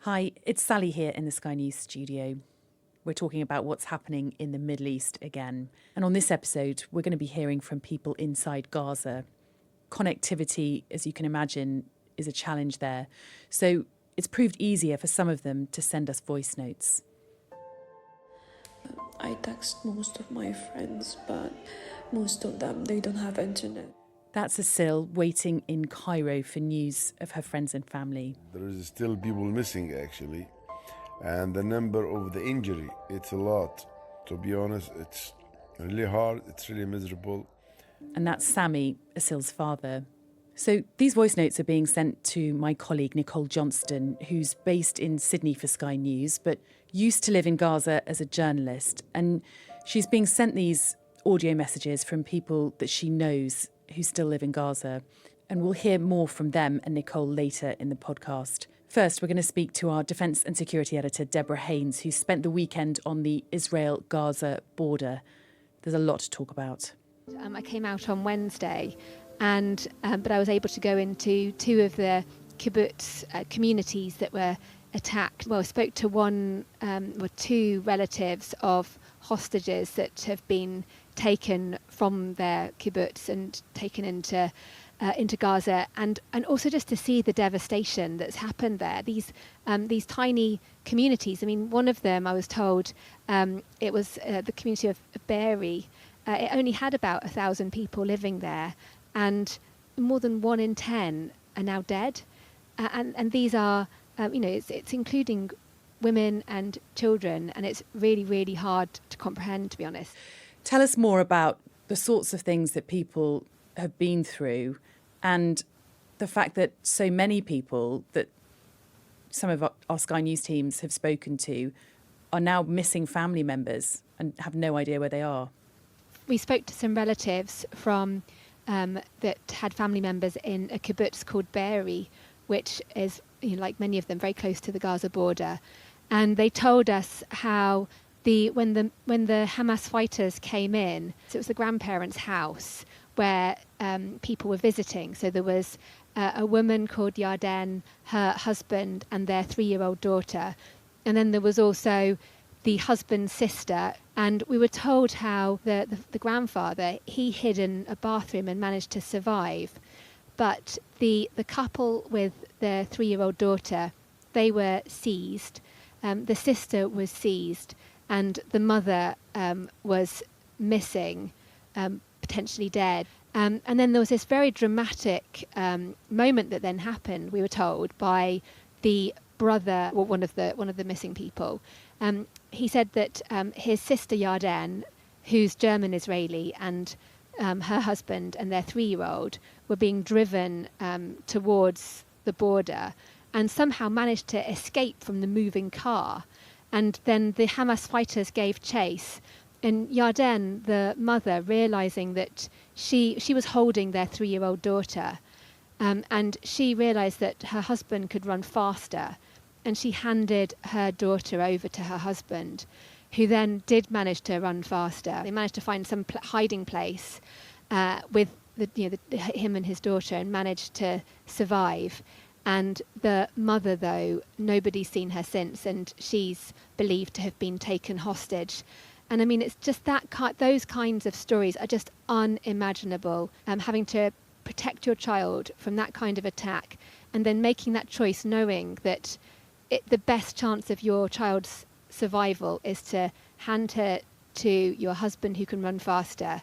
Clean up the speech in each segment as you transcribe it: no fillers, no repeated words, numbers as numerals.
Hi, it's Sally here in the Sky News studio. We're talking about what's happening in the Middle East again. And on this episode, we're going to be hearing from people inside Gaza. Connectivity, as you can imagine, is a challenge there. So it's proved easier for some of them to send us voice notes. I text most of my friends, but most of them, they don't have internet. That's Asil waiting in Cairo for news of her friends and family. There is still people missing, actually. And the number of the injury, it's a lot. To be honest, it's really hard. It's really miserable. And that's Sammy, Asil's father. So these voice notes are being sent to my colleague Nicole Johnston, who's based in Sydney for Sky News, but used to live in Gaza as a journalist. And she's being sent these audio messages from people that she knows who still live in Gaza. And we'll hear more from them and Nicole later in the podcast. First, we're going to speak to our Defence and Security Editor, Deborah Haynes, who spent the weekend on the Israel-Gaza border. There's a lot to talk about. I came out on Wednesday, but I was able to go into two of the kibbutz communities that were attacked. Well, I spoke to two relatives of hostages that have been taken from their kibbutz and taken into Gaza, and also just to see the devastation that's happened there. These tiny communities. I mean, one of them, I was told, it was the community of Be'eri. It only had about 1,000 people living there, and more than 1 in 10 are now dead. And these are, it's including women and children, and it's really, really hard to comprehend, to be honest. Tell us more about the sorts of things that people have been through and the fact that so many people that some of our Sky News teams have spoken to are now missing family members and have no idea where they are. We spoke to some relatives from that had family members in a kibbutz called Be'eri, which is, like many of them, very close to the Gaza border. And they told us how when the Hamas fighters came in, so it was the grandparents' house where people were visiting. So there was a woman called Yarden, her husband, and their 3-year-old daughter. And then there was also the husband's sister. And we were told how the grandfather, he hid in a bathroom and managed to survive. But the couple with their 3-year-old daughter, they were seized. The sister was seized, and the mother was missing, potentially dead. And then there was this very dramatic moment that then happened, we were told, by the brother, or one of the missing people. He said that his sister Yarden, who's German Israeli, and her husband and their 3-year-old were being driven towards the border and somehow managed to escape from the moving car. And then the Hamas fighters gave chase. And Yarden, the mother, realising that she was holding their 3-year-old daughter, and she realised that her husband could run faster, and she handed her daughter over to her husband, who then did manage to run faster. They managed to find some hiding place with him and his daughter, and managed to survive. And the mother, though, nobody's seen her since, and she's believed to have been taken hostage. And I mean, it's just those kinds of stories are just unimaginable. Having to protect your child from that kind of attack, and then making that choice knowing that the best chance of your child's survival is to hand her to your husband who can run faster.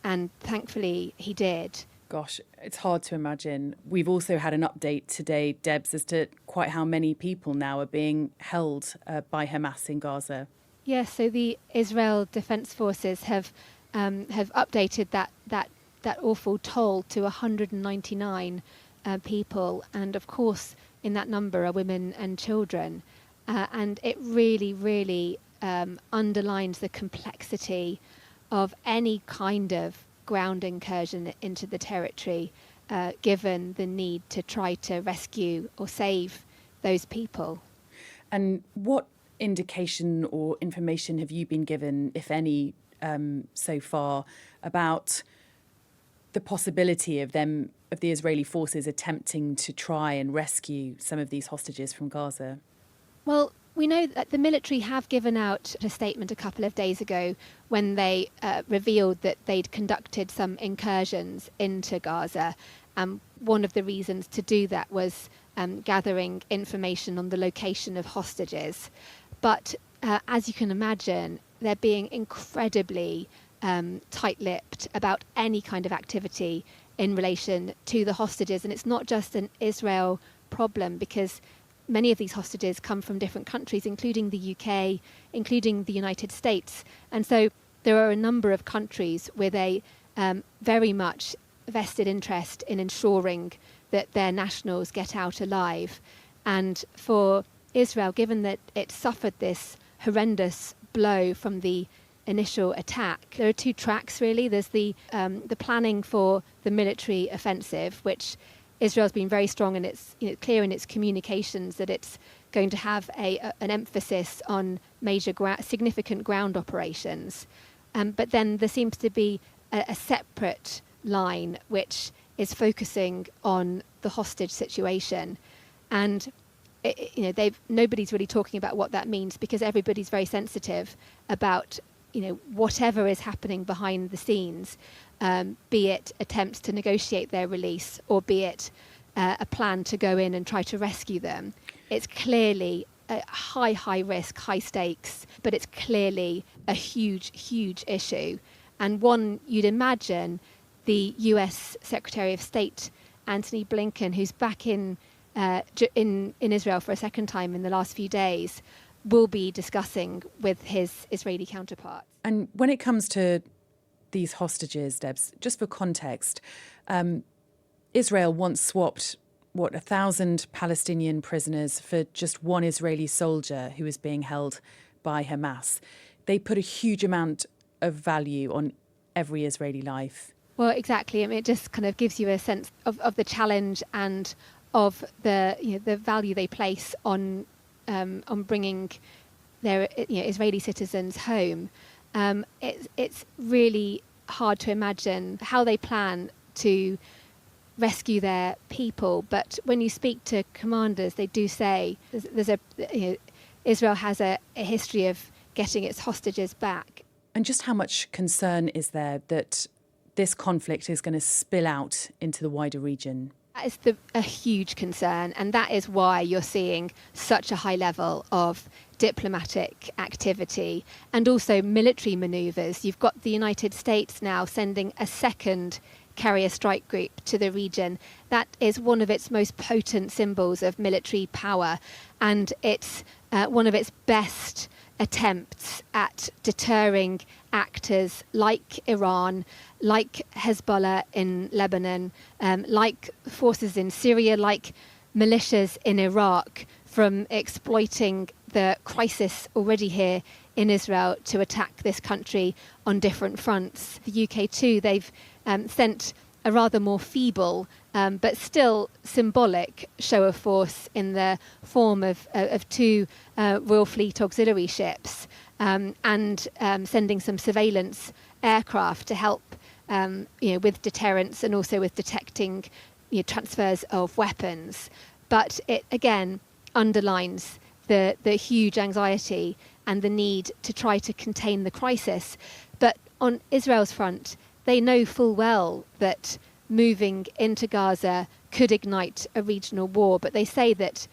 And thankfully he did. Gosh, it's hard to imagine. We've also had an update today, Debs, as to quite how many people now are being held by Hamas in Gaza. Yes, so the Israel Defense Forces have updated that awful toll to 199 people, and of course in that number are women and children, and it really, really underlines the complexity of any kind of ground incursion into the territory, given the need to try to rescue or save those people. And what indication or information have you been given, if any, so far, about the possibility of the Israeli forces attempting to try and rescue some of these hostages from Gaza? Well, we know that the military have given out a statement a couple of days ago when they revealed that they'd conducted some incursions into Gaza. One of the reasons to do that was gathering information on the location of hostages. But as you can imagine, they're being incredibly tight-lipped about any kind of activity in relation to the hostages. And it's not just an Israel problem, because many of these hostages come from different countries, including the UK, including the United States. And so there are a number of countries with a very much vested interest in ensuring that their nationals get out alive. And for Israel, given that it suffered this horrendous blow from the initial attack, there are two tracks really. There's the planning for the military offensive, which Israel's been very strong, and it's clear in its communications that it's going to have an emphasis on major significant ground operations. But then there seems to be a separate line which is focusing on the hostage situation, and nobody's really talking about what that means, because everybody's very sensitive about whatever is happening behind the scenes, be it attempts to negotiate their release or be it a plan to go in and try to rescue them. It's clearly a high risk, high stakes, but it's clearly a huge issue, and one you'd imagine the US Secretary of State Antony Blinken, who's back in Israel for a second time in the last few days, will be discussing with his Israeli counterparts. And when it comes to these hostages, Debs, just for context, Israel once swapped 1,000 Palestinian prisoners for just one Israeli soldier who was being held by Hamas. They put a huge amount of value on every Israeli life. Well, exactly. I mean, it just kind of gives you a sense of the challenge and of the value they place on bringing their Israeli citizens home. It's really hard to imagine how they plan to rescue their people. But when you speak to commanders, they do say Israel has a history of getting its hostages back. And just how much concern is there that this conflict is going to spill out into the wider region? That is a huge concern, and that is why you're seeing such a high level of diplomatic activity and also military manoeuvres. You've got the United States now sending a second carrier strike group to the region. That is one of its most potent symbols of military power, and it's one of its best attempts at deterring actors like Iran, like Hezbollah in Lebanon, like forces in Syria, like militias in Iraq, from exploiting the crisis already here in Israel to attack this country on different fronts. The UK too, they've sent a rather more feeble but still symbolic show of force in the form of two Royal Fleet auxiliary ships and sending some surveillance aircraft to help with deterrence and also with detecting transfers of weapons. But it again underlines the huge anxiety and the need to try to contain the crisis. But on Israel's front, they know full well that moving into Gaza could ignite a regional war, but they say that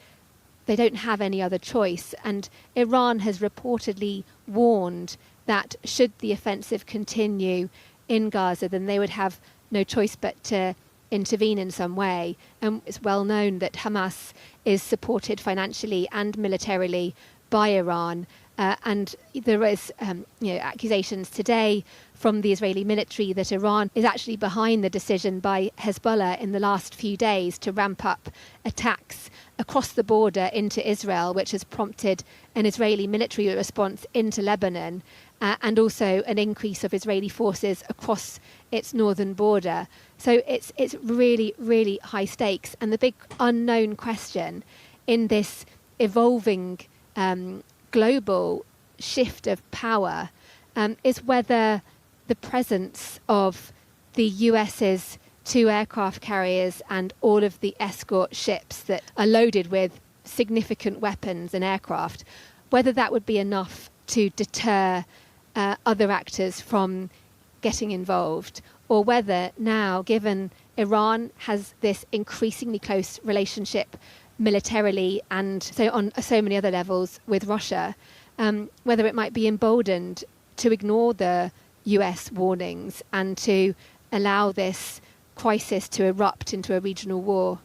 they don't have any other choice. And Iran has reportedly warned that should the offensive continue in Gaza, then they would have no choice but to intervene in some way. And it's well known that Hamas is supported financially and militarily by Iran. And there is accusations today from the Israeli military that Iran is actually behind the decision by Hezbollah in the last few days to ramp up attacks across the border into Israel, which has prompted an Israeli military response into Lebanon and also an increase of Israeli forces across its northern border. So it's really, really high stakes. And the big unknown question in this evolving global shift of power is whether the presence of the US's two aircraft carriers and all of the escort ships that are loaded with significant weapons and aircraft, whether that would be enough to deter other actors from getting involved, or whether now, given Iran has this increasingly close relationship militarily and so on so many other levels with Russia, whether it might be emboldened to ignore the US warnings and to allow this crisis to erupt into a regional war.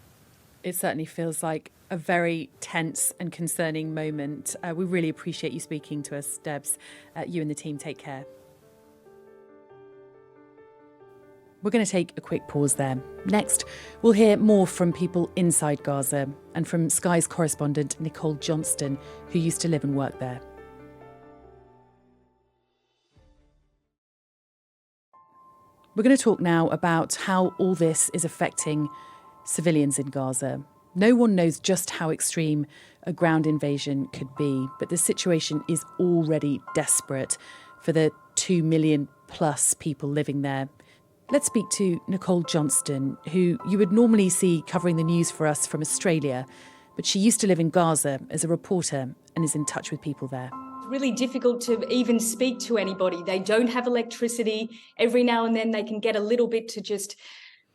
It certainly feels like a very tense and concerning moment. We really appreciate you speaking to us, Debs. You and the team, take care. We're going to take a quick pause there. Next, we'll hear more from people inside Gaza and from Sky's correspondent Nicole Johnston, who used to live and work there. We're going to talk now about how all this is affecting civilians in Gaza. No one knows just how extreme a ground invasion could be, but the situation is already desperate for the 2 million plus people living there. Let's speak to Nicole Johnston, who you would normally see covering the news for us from Australia, but she used to live in Gaza as a reporter and is in touch with people there. It's really difficult to even speak to anybody. They don't have electricity. Every now and then they can get a little bit to just,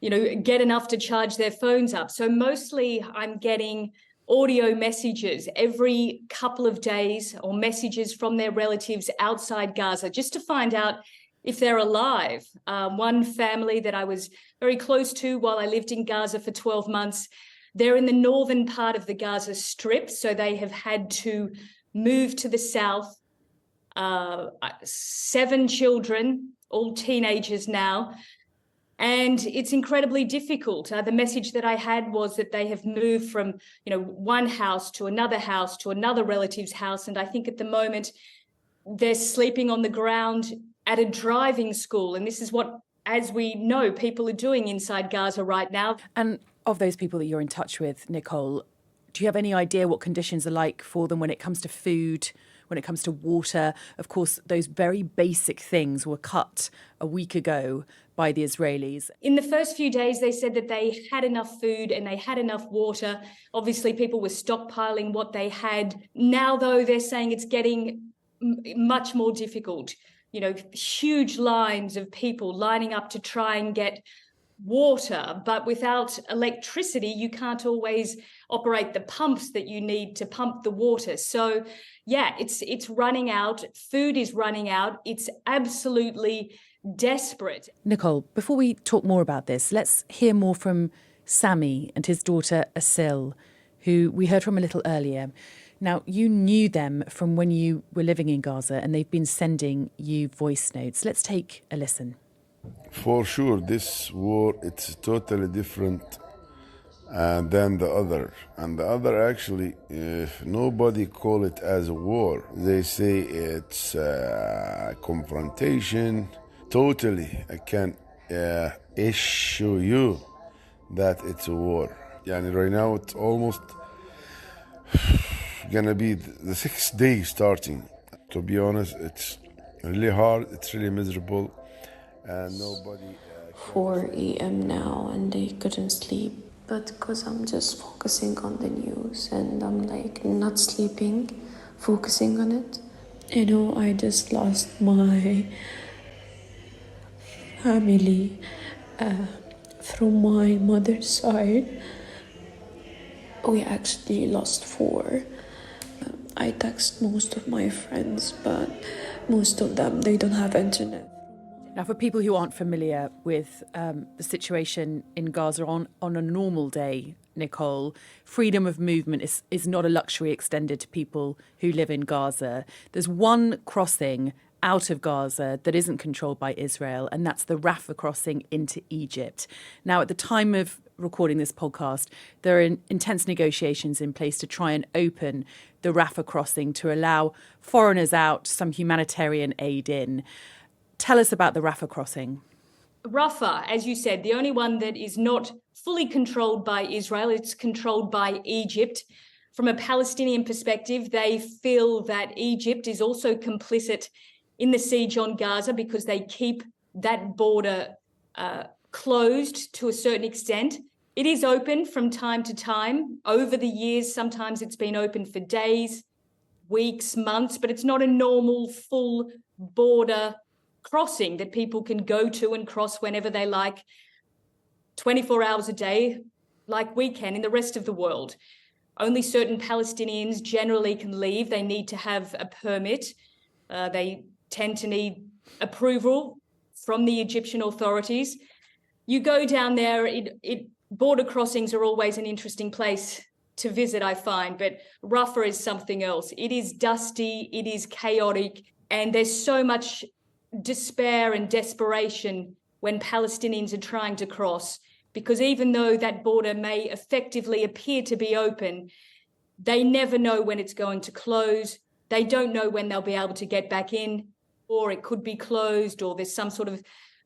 get enough to charge their phones up. So mostly I'm getting audio messages every couple of days or messages from their relatives outside Gaza just to find out if they're alive. One family that I was very close to while I lived in Gaza for 12 months, they're in the northern part of the Gaza Strip, so they have had to move to the south. 7 children, all teenagers now, and it's incredibly difficult. The message that I had was that they have moved from, one house to another relative's house, and I think at the moment they're sleeping on the ground at a driving school. And this is what, as we know, people are doing inside Gaza right now. And of those people that you're in touch with, Nicole, do you have any idea what conditions are like for them when it comes to food, when it comes to water? Of course, those very basic things were cut a week ago by the Israelis. In the first few days, they said that they had enough food and they had enough water. Obviously, people were stockpiling what they had. Now, though, they're saying it's getting much more difficult. Huge lines of people lining up to try and get water, but without electricity, you can't always operate the pumps that you need to pump the water. So, yeah, it's running out. Food is running out. It's absolutely desperate. Nicole, before we talk more about this, let's hear more from Sami and his daughter Asil, who we heard from a little earlier. Now, you knew them from when you were living in Gaza, and they've been sending you voice notes. Let's take a listen. For sure, this war, it's totally different than the other. And the other, actually, nobody call it as a war. They say it's confrontation. Totally, I can assure you that it's a war. Right now, it's almost gonna be the 6th day starting. To be honest, it's really hard, it's really miserable, and nobody 4 a.m. now and they couldn't sleep, but because I'm just focusing on the news and I'm not sleeping, focusing on it. I just lost my family from my mother's side. We actually lost 4. I text most of my friends, but most of them, they don't have internet. Now, for people who aren't familiar with the situation in Gaza on a normal day, Nicole, freedom of movement is not a luxury extended to people who live in Gaza. There's one crossing out of Gaza that isn't controlled by Israel, and that's the Rafah Crossing into Egypt. Now, at the time of recording this podcast, there are intense negotiations in place to try and open the Rafah Crossing to allow foreigners out, some humanitarian aid in. Tell us about the Rafah Crossing. Rafah, as you said, the only one that is not fully controlled by Israel, it's controlled by Egypt. From a Palestinian perspective, they feel that Egypt is also complicit in the siege on Gaza because they keep that border closed to a certain extent. It is open from time to time. Over the years, sometimes it's been open for days, weeks, months, but it's not a normal full border crossing that people can go to and cross whenever they like, 24 hours a day, like we can in the rest of the world. Only certain Palestinians generally can leave. They need to have a permit. They tend to need approval from the Egyptian authorities. You go down there, border crossings are always an interesting place to visit, I find, but Rafah is something else. It is dusty, it is chaotic, and there's so much despair and desperation when Palestinians are trying to cross, because even though that border may effectively appear to be open, they never know when it's going to close. They don't know when they'll be able to get back in, or it could be closed, or there's some sort of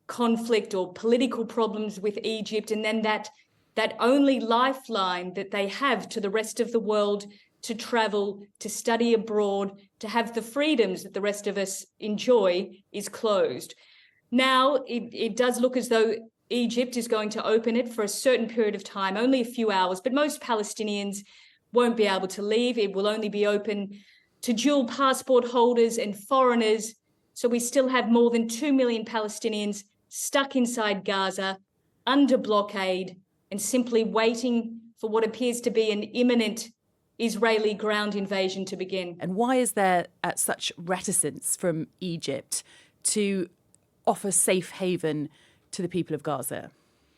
conflict or political problems with Egypt. And then that only lifeline that they have to the rest of the world to travel, to study abroad, to have the freedoms that the rest of us enjoy is closed. Now, it does look as though Egypt is going to open it for a certain period of time, only a few hours, but most Palestinians won't be able to leave. It will only be open to dual passport holders and foreigners. So we still have more than 2 million Palestinians stuck inside Gaza, under blockade, and simply waiting for what appears to be an imminent Israeli ground invasion to begin. And why is there such reticence from Egypt to offer safe haven to the people of Gaza?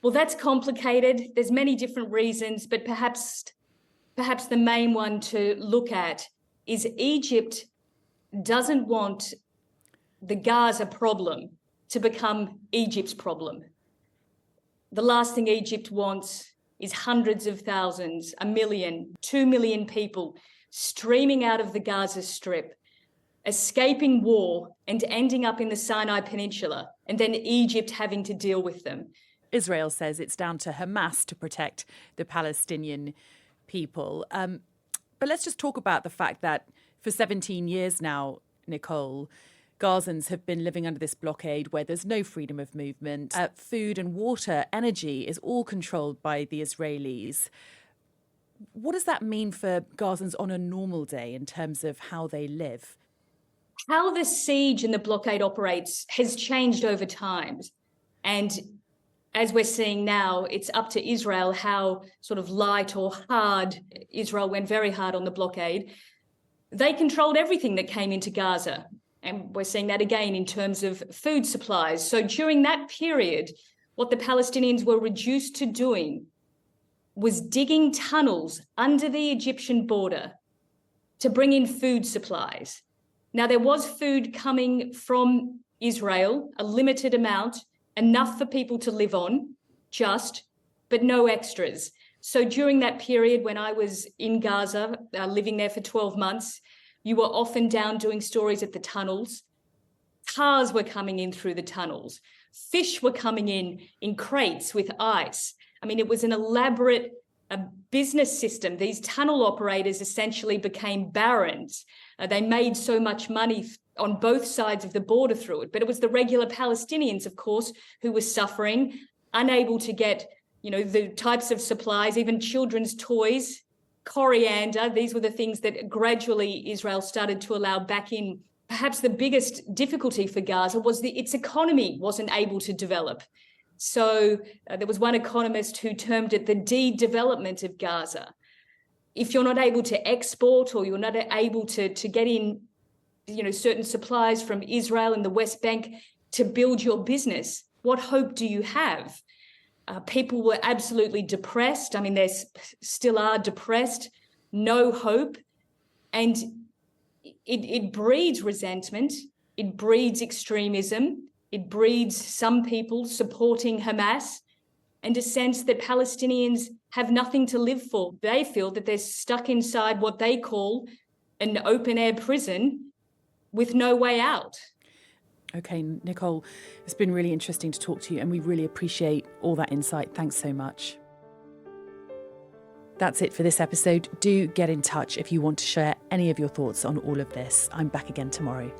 Well, that's complicated. There's many different reasons, but perhaps the main one to look at is Egypt doesn't want the Gaza problem to become Egypt's problem. The last thing Egypt wants is hundreds of thousands, 1 million, 2 million people streaming out of the Gaza Strip, escaping war and ending up in the Sinai Peninsula, and then Egypt having to deal with them. Israel says it's down to Hamas to protect the Palestinian people. But let's just talk about the fact that for 17 years now, Nicole, Gazans have been living under this blockade where there's no freedom of movement. Food and water, energy is all controlled by the Israelis. What does that mean for Gazans on a normal day in terms of how they live? How the siege and the blockade operates has changed over time. And as we're seeing now, it's up to Israel how sort of light or hard. Israel went very hard on the blockade. They controlled everything that came into Gaza. And we're seeing that again in terms of food supplies. So during that period, what the Palestinians were reduced to doing was digging tunnels under the Egyptian border to bring in food supplies. Now, there was food coming from Israel, a limited amount, enough for people to live on, but no extras. So during that period when I was in Gaza, living there for 12 months, you were often down doing stories at the tunnels. Cars were coming in through the tunnels. Fish were coming in crates with ice. I mean, it was an elaborate business system. These tunnel operators essentially became barons. They made so much money on both sides of the border through it. But it was the regular Palestinians, of course, who were suffering, unable to get, the types of supplies, even children's toys, coriander. These were the things that gradually Israel started to allow back in. Perhaps the biggest difficulty for Gaza was its economy wasn't able to develop. So there was one economist who termed it the de-development of Gaza. If you're not able to export or you're not able to get in, certain supplies from Israel and the West Bank to build your business, what hope do you have? People were absolutely depressed. I mean, they still are depressed, no hope. And it breeds resentment. It breeds extremism. It breeds some people supporting Hamas and a sense that Palestinians have nothing to live for. They feel that they're stuck inside what they call an open-air prison with no way out. Okay, Nicole, it's been really interesting to talk to you and we really appreciate all that insight. Thanks so much. That's it for this episode. Do get in touch if you want to share any of your thoughts on all of this. I'm back again tomorrow.